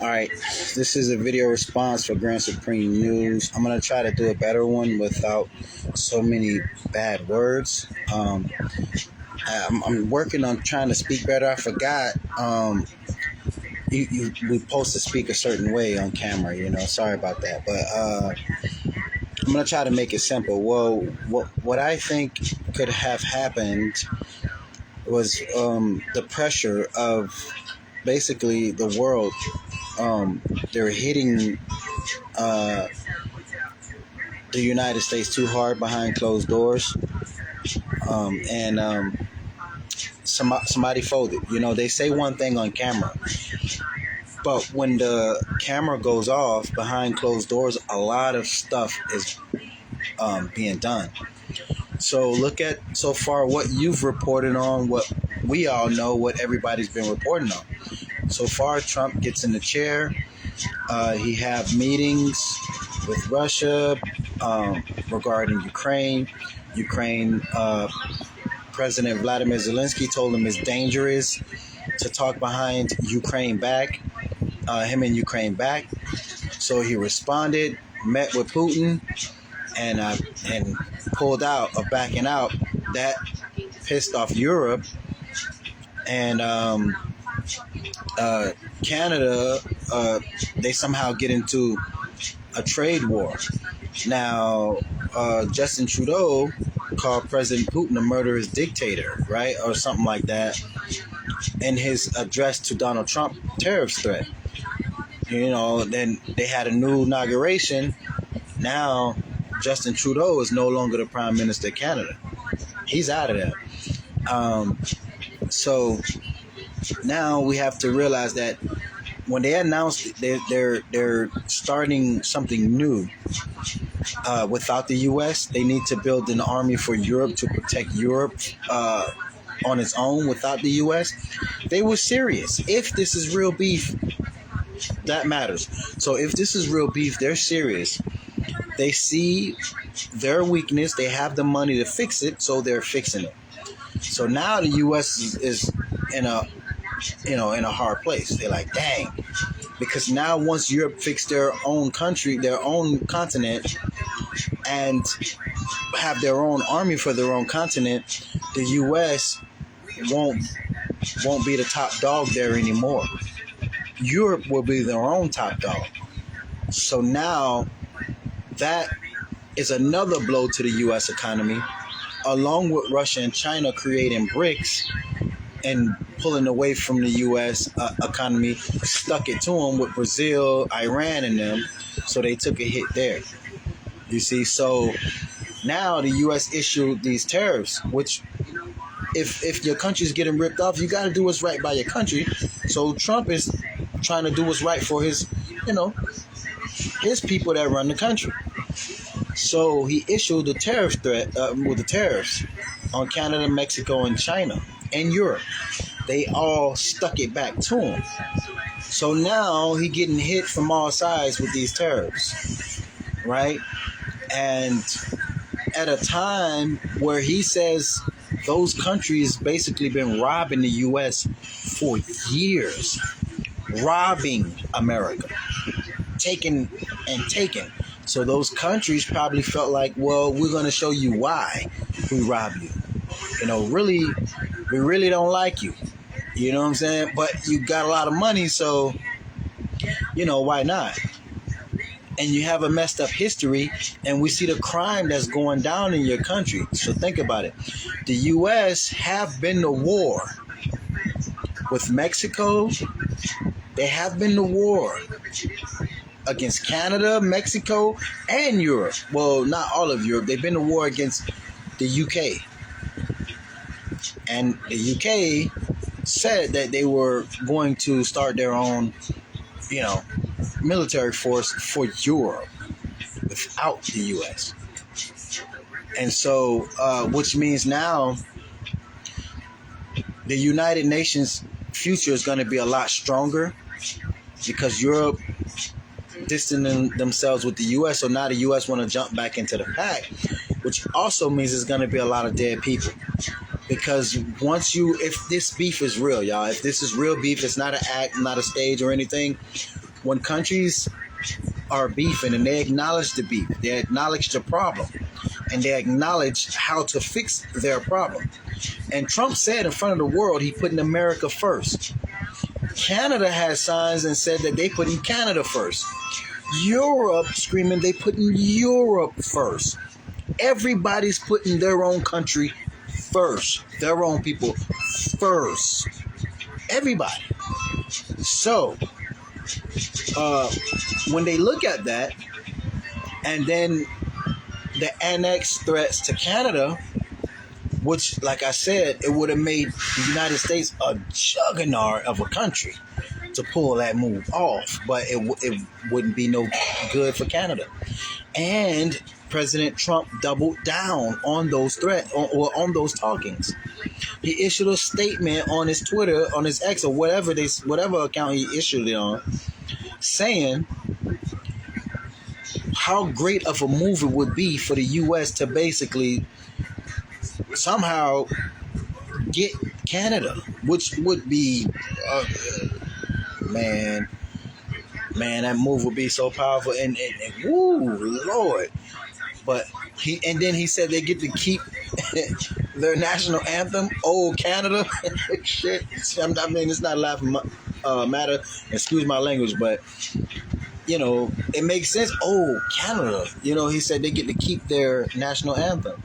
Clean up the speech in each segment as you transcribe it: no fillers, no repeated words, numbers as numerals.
All right, this is a video response for Grand Supreme News. I'm gonna try to do a better one without so many bad words. I'm working on trying to speak better. I forgot. We supposed to speak a certain way on camera. Sorry about that. But I'm gonna try to make it simple. Well, what I think could have happened was the pressure of basically the world. They're hitting the United States too hard behind closed doors, and somebody folded. They say one thing on camera, but when the camera goes off behind closed doors, a lot of stuff is being done. So look at so far what you've reported on, what we all know, what everybody's been reporting on. So far, Trump gets in the chair. He have meetings with Russia regarding Ukraine. President Vladimir Zelensky told him it's dangerous to talk behind Ukraine back, him and Ukraine back. So he responded, met with Putin, and pulled out of backing out. That pissed off Europe, and Canada, they somehow get into a trade war. Now, Justin Trudeau called President Putin a murderous dictator, right? Or something like that in his address to Donald Trump tariffs threat. Then they had a new inauguration. Now, Justin Trudeau is no longer the Prime Minister of Canada. He's out of there. So now we have to realize that when they announced they're starting something new without the U.S., they need to build an army for Europe to protect Europe on its own without the U.S. They were serious. If this is real beef, that matters. So if this is real beef, they're serious. They see their weakness. They have the money to fix it, so they're fixing it. So now the U.S. is in a hard place. They're like, dang, because now once Europe fixed their own country, their own continent, and have their own army for their own continent, the U.S. won't be the top dog there anymore. Europe will be their own top dog. So now that is another blow to the U.S. economy, along with Russia and China creating BRICS and pulling away from the U.S. Economy, stuck it to them with Brazil, Iran, and them. So they took a hit there. You see, so now the U.S. issued these tariffs, which if your country's getting ripped off, you got to do what's right by your country. So Trump is trying to do what's right for his people that run the country. So he issued the tariff threat with the tariffs on Canada, Mexico, and China and Europe. They all stuck it back to him. So now he getting hit from all sides with these tariffs, right? And at a time where he says those countries basically been robbing the U.S. for years, robbing America, taking. So those countries probably felt like, well, we're going to show you why we rob you. We really don't like you. You know what I'm saying? But you got a lot of money, so, why not? And you have a messed up history, and we see the crime that's going down in your country. So think about it. The U.S. have been to war with Mexico. They have been to war against Canada, Mexico, and Europe. Well, not all of Europe. They've been to war against the UK. And the UK said that they were going to start their own, military force for Europe without the US. And so, which means now the United Nations future is going to be a lot stronger because Europe distancing themselves with the U.S. So now the U.S. want to jump back into the pack, which also means there's going to be a lot of dead people. Because if this beef is real, y'all, if this is real beef, it's not an act, not a stage or anything, when countries are beefing and they acknowledge the beef, they acknowledge the problem, and they acknowledge how to fix their problem. And Trump said in front of the world he putting America first. Canada has signs and said that they putting Canada first. Europe screaming they putting Europe first. Everybody's putting their own country first, their own people first. Everybody. So, when they look at that, and then the annex threats to Canada, which, like I said, it would have made the United States a juggernaut of a country to pull that move off, but it wouldn't be no good for Canada. And President Trump doubled down on those threats or on those talkings. He issued a statement on his Twitter, on his X, or whatever account he issued it on, saying how great of a move it would be for the U.S. to basically somehow get Canada, which would be, man, that move would be so powerful, and woo, Lord. But then he said they get to keep their national anthem, "Old Canada." Shit, I mean, it's not a laughing matter. Excuse my language, but it makes sense. "Oh, Canada," he said they get to keep their national anthem,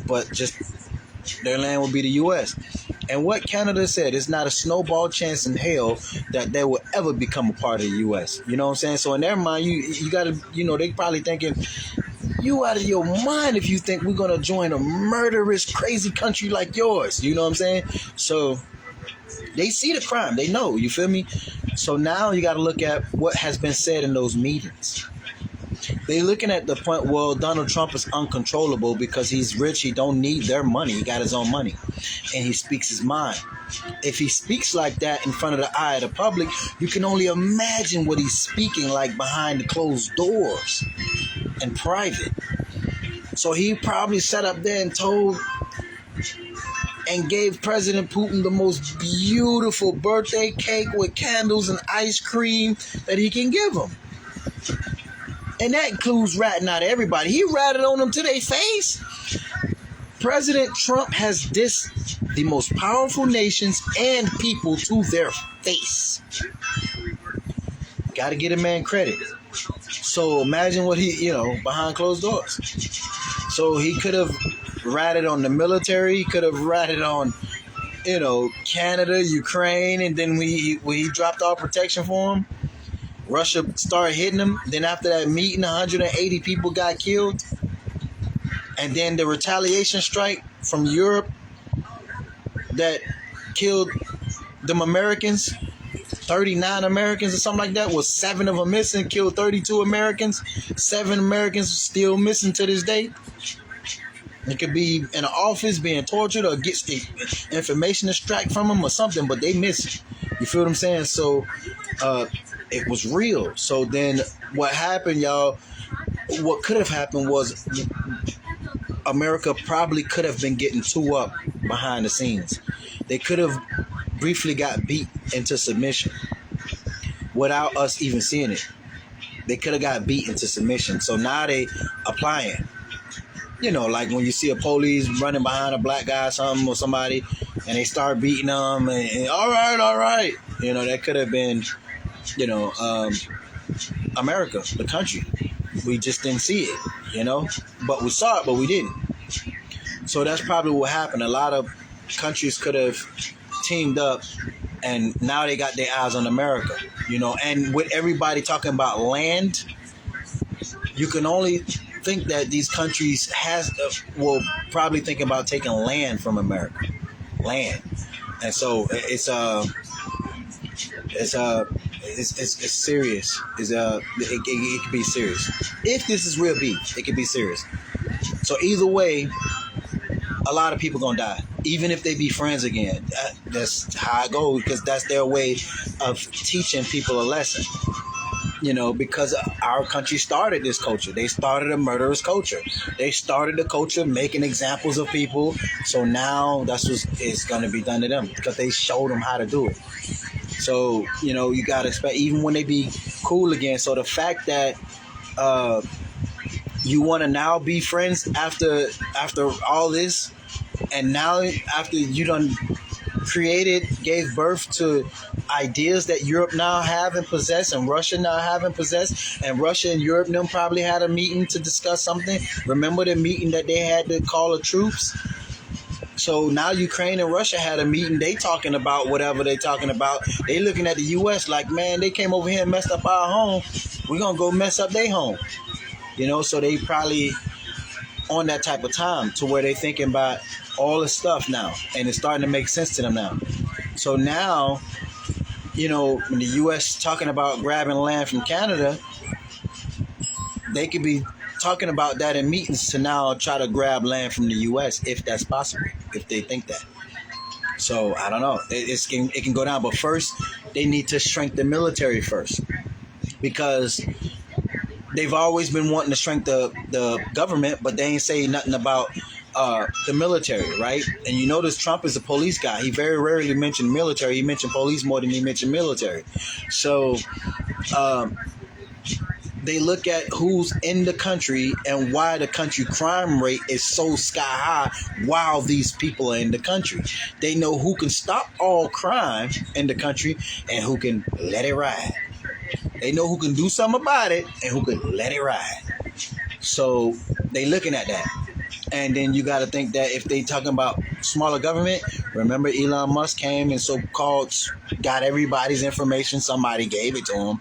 but just their land will be the U.S. And what Canada said, it's not a snowball chance in hell that they will ever become a part of the U.S. You know what I'm saying? So in their mind, you got to, they probably thinking, you out of your mind if you think we're going to join a murderous, crazy country like yours. You know what I'm saying? So they see the crime. They know. You feel me? So now you got to look at what has been said in those meetings. They looking at the point, well, Donald Trump is uncontrollable because he's rich. He don't need their money. He got his own money. And he speaks his mind. If he speaks like that in front of the eye of the public, you can only imagine what he's speaking like behind the closed doors and private. So he probably sat up there and told and gave President Putin the most beautiful birthday cake with candles and ice cream that he can give him. And that includes ratting out everybody. He ratted on them to their face. President Trump has dissed the most powerful nations and people to their face. Got to get a man credit. So imagine what he, behind closed doors. So he could have ratted on the military. He could have ratted on, Canada, Ukraine. And then when he dropped all protection for him, Russia started hitting him. Then after that meeting, 180 people got killed. And then the retaliation strike from Europe that killed them Americans, 39 Americans or something like that, was 7 of them missing, killed 32 Americans. 7 Americans still missing to this day. It could be in an office being tortured or gets the information extracted from them or something, but they miss. You feel what I'm saying? So, it was real. So then what happened, y'all, what could have happened was America probably could have been getting too up behind the scenes. They could have briefly got beat into submission without us even seeing it. They could have got beat into submission. So now they applying. Like when you see a police running behind a black guy or something or somebody and they start beating them and all right. That could have been America, the country. We just didn't see it, but we saw it, but we didn't. So that's probably what happened. A lot of countries could have teamed up and now they got their eyes on America, and with everybody talking about land, you can only think that these countries will probably think about taking land from America, land. And so it's serious. It could be serious. If this is real beef, it could be serious. So either way, a lot of people gonna die, even if they be friends again. That's how it goes, because that's their way of teaching people a lesson. Because our country started this culture. They started a murderous culture. They started the culture making examples of people. So now that's what is going to be done to them, because they showed them how to do it. So you gotta expect even when they be cool again. So the fact that uh, you want to now be friends after all this, and now after you done gave birth to ideas that Europe now have and possess, and Russia now have and possess, and Russia and Europe them probably had a meeting to discuss something. Remember the meeting that they had to call the troops? So now Ukraine and Russia had a meeting. They talking about whatever they talking about. They looking at the U.S. like, man, they came over here and messed up our home. We're gonna go mess up their home. So they probably on that type of time to where they thinking about all this stuff now, and it's starting to make sense to them now. So now, when the U.S. talking about grabbing land from Canada, they could be talking about that in meetings to now try to grab land from the U.S. if that's possible, if they think that. So I don't know. It can go down, but first they need to shrink the military first, because they've always been wanting to shrink the government, but they ain't say nothing about the military, right? And you notice Trump is a police guy. He very rarely mentioned military. He mentioned police more than he mentioned military. So they look at who's in the country and why the country crime rate is so sky high while these people are in the country. They know who can stop all crime in the country and who can let it ride. They know who can do something about it and who can let it ride. So they looking at that. And then you got to think that if they talking about smaller government, remember Elon Musk came and so-called got everybody's information. Somebody gave it to him.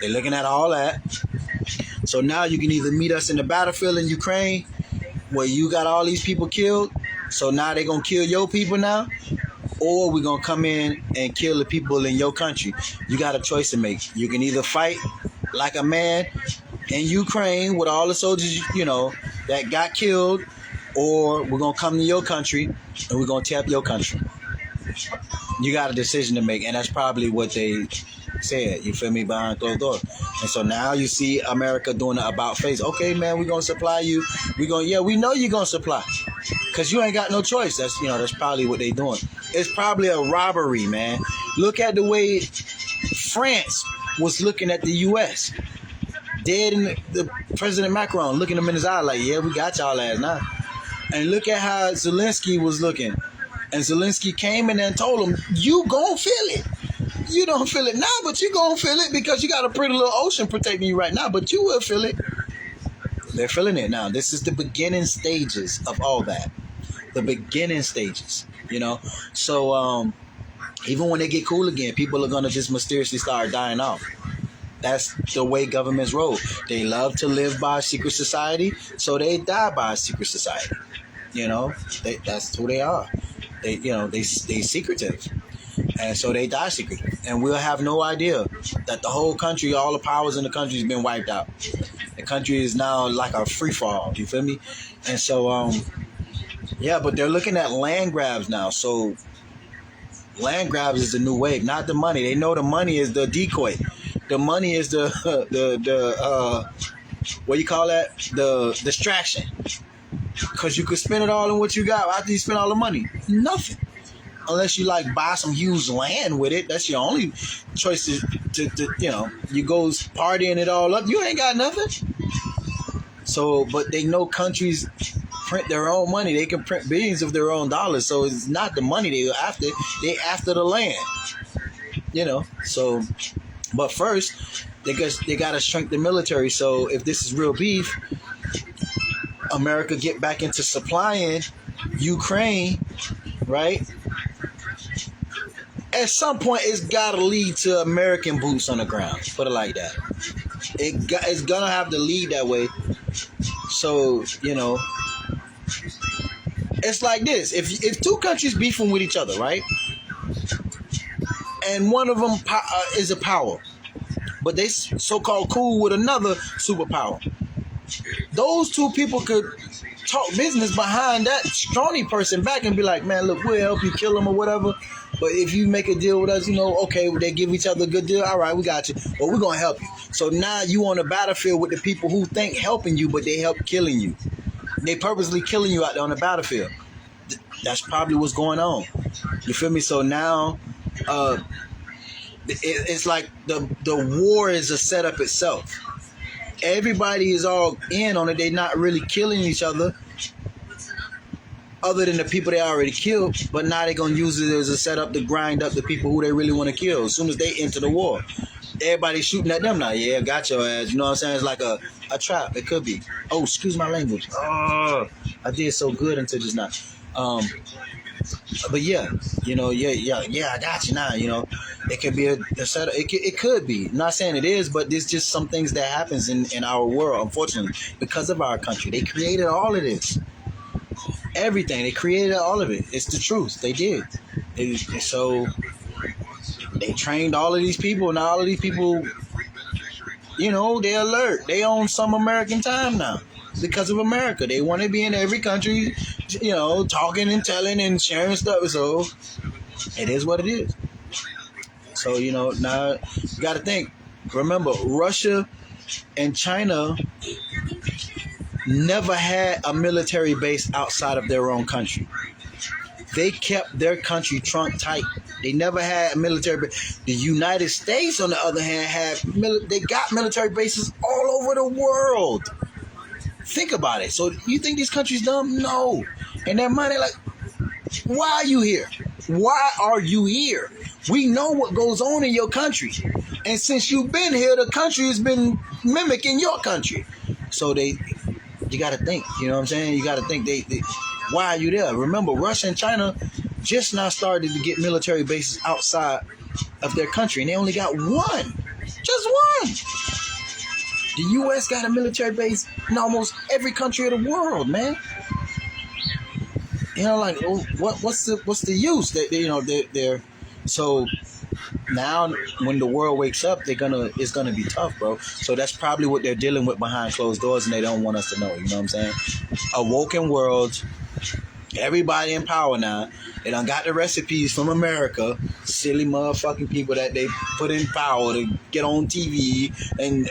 They're looking at all that. So now you can either meet us in the battlefield in Ukraine where you got all these people killed. So now they're going to kill your people now. Or we're going to come in and kill the people in your country. You got a choice to make. You can either fight like a man in Ukraine with all the soldiers, that got killed, or we're going to come to your country and we're going to tear up your country. You got a decision to make, and that's probably what they said, you feel me, behind closed doors. And so now you see America doing an about face. Okay, man, we're going to supply you. We know you're going to supply because you ain't got no choice. That's probably what they doing. It's probably a robbery, man. Look at the way France was looking at the U.S. Dead in the President Macron looking him in his eye like, yeah, we got y'all ass now. And look at how Zelensky was looking. And Zelensky came in there and told him, you gon' feel it. You don't feel it now, but you gon' feel it because you got a pretty little ocean protecting you right now, but you will feel it. They're feeling it now. This is the beginning stages of all that. The beginning stages, So even when they get cool again, people are going to just mysteriously start dying off. That's the way governments roll. They love to live by a secret society, so they die by a secret society. That's who they are. They secretive. And so they die secretly. And we'll have no idea that the whole country, all the powers in the country has been wiped out. The country is now like a free fall. You feel me? And so, but they're looking at land grabs now. So land grabs is the new wave, not the money. They know the money is the decoy. The money is the what do you call that? The distraction. Because you could spend it all on what you got after you spend all the money. Nothing. Unless you buy some huge land with it. That's your only choice to you go partying it all up. You ain't got nothing. So, but they know countries print their own money. They can print billions of their own dollars. So it's not the money they after. They after the land. So, but first they got to shrink the military. So if this is real beef, America get back into supplying Ukraine, right? At some point, it's got to lead to American boots on the ground. Put it like that. It's going to have to lead that way. So, it's like this. If two countries beefing with each other, right? And one of them is a power, but they so-called cool with another superpower. Those two people could talk business behind that strawny person back and be like, man, look, we'll help you kill him or whatever. But if you make a deal with us, okay, they give each other a good deal. All right, we got you. But we're going to help you. So now you on the battlefield with the people who think helping you, but they help killing you. They purposely killing you out there on the battlefield. That's probably what's going on. You feel me? So now It's like the war is a setup itself. Everybody is all in on it. They're not really killing each other than the people they already killed, but now they're going to use it as a setup to grind up the people who they really want to kill as soon as they enter the war. Everybody's shooting at them now. Yeah, got your ass. You know what I'm saying? It's like a trap. It could be. Oh, excuse my language. Oh, I did so good until just now. But yeah, I got you now. It could be a setup. It could be. I'm not saying it is, but there's just some things that happens in our world, unfortunately, because of our country. They created all of this. Everything. They created all of it. It's the truth. They did. So they trained all of these people, and all of these people, they're alert. They own some American time now because of America. They want to be in every country, talking and telling and sharing stuff. So it is what it is. So, now you got to think. Remember, Russia and China never had a military base outside of their own country. They kept their country trunk tight. They never had a military base. The United States, on the other hand, they got military bases all over the world. Think about it. So you think these countries dumb? No. And their money, like, why are you here? Why are you here? We know what goes on in your country. And since you've been here, the country has been mimicking your country. So you got to think, you know what I'm saying? You got to think, they why are you there? Remember, Russia and China just now started to get military bases outside of their country, and they only got one. Just one. The U.S. got a military base in almost every country of the world, man. What's the use? They're so now when the world wakes up, it's gonna be tough, bro. So that's probably what they're dealing with behind closed doors, and they don't want us to know. You know what I'm saying? A woken world. Everybody in power now. They done got the recipes from America. Silly motherfucking people that they put in power to get on TV. And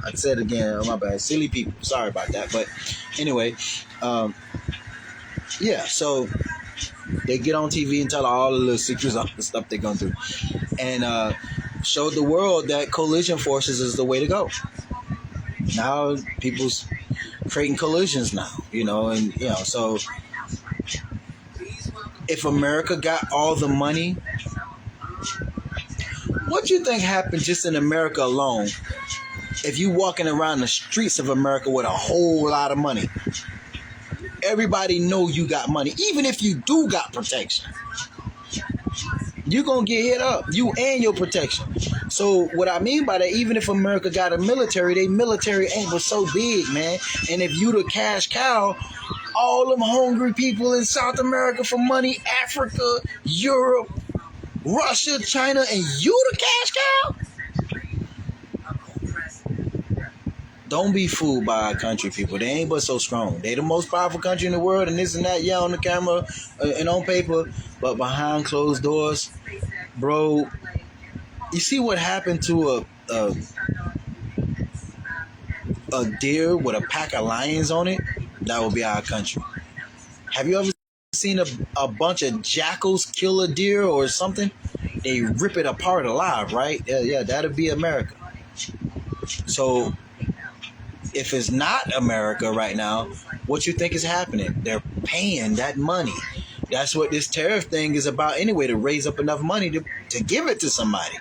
I said it again, my bad. Silly people. Sorry about that. But anyway, so they get on TV and tell all the little secrets of the stuff they're going to do. And show the world that collision forces is the way to go. Now people's creating collisions now, so if America got all the money, what do you think happened just in America alone if you walking around the streets of America with a whole lot of money? Everybody know you got money, even if you do got protection. You're going to get hit up, you and your protection. So what I mean by that, even if America got a military, they military ain't but so big, man. And if you the cash cow, all them hungry people in South America for money, Africa, Europe, Russia, China, and you the cash cow? Don't be fooled by our country, people. They ain't but so strong. They the most powerful country in the world, and this and that, on the camera and on paper. But behind closed doors, bro, you see what happened to a deer with a pack of lions on it? That would be our country. Have you ever seen a bunch of jackals kill a deer or something? They rip it apart alive, right? Yeah, that'd be America. So if it's not America right now, what you think is happening? They're paying that money. That's what this tariff thing is about anyway, to raise up enough money to give it to somebody.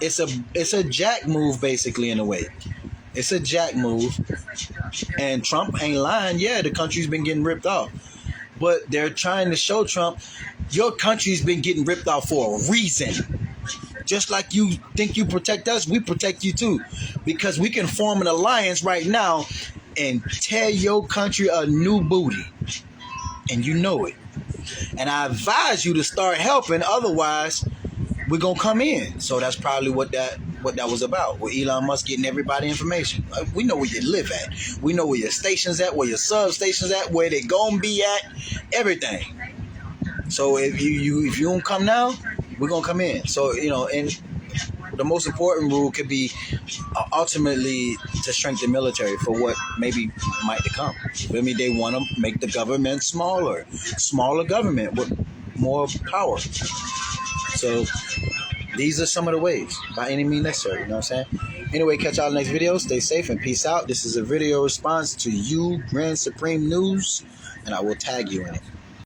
It's a jack move, basically, in a way. It's a jack move. And Trump ain't lying. Yeah, the country's been getting ripped off. But they're trying to show Trump, your country's been getting ripped off for a reason. Just like you think you protect us, we protect you too. Because we can form an alliance right now and tear your country a new booty. And you know it. And I advise you to start helping, otherwise we're going to come in. So that's probably what that was about, with Elon Musk getting everybody information. We know where you live at. We know where your station's at, where your substation's at, where they going to be at, everything. So if you don't come now, we're going to come in. So, and the most important rule could be ultimately to shrink the military for what maybe might to come. I mean, they want to make the government smaller government with more power. So these are some of the ways, by any means necessary. You know what I'm saying? Anyway, catch y'all in the next video. Stay safe and peace out. This is a video response to you, Grand Supreme News, and I will tag you in it.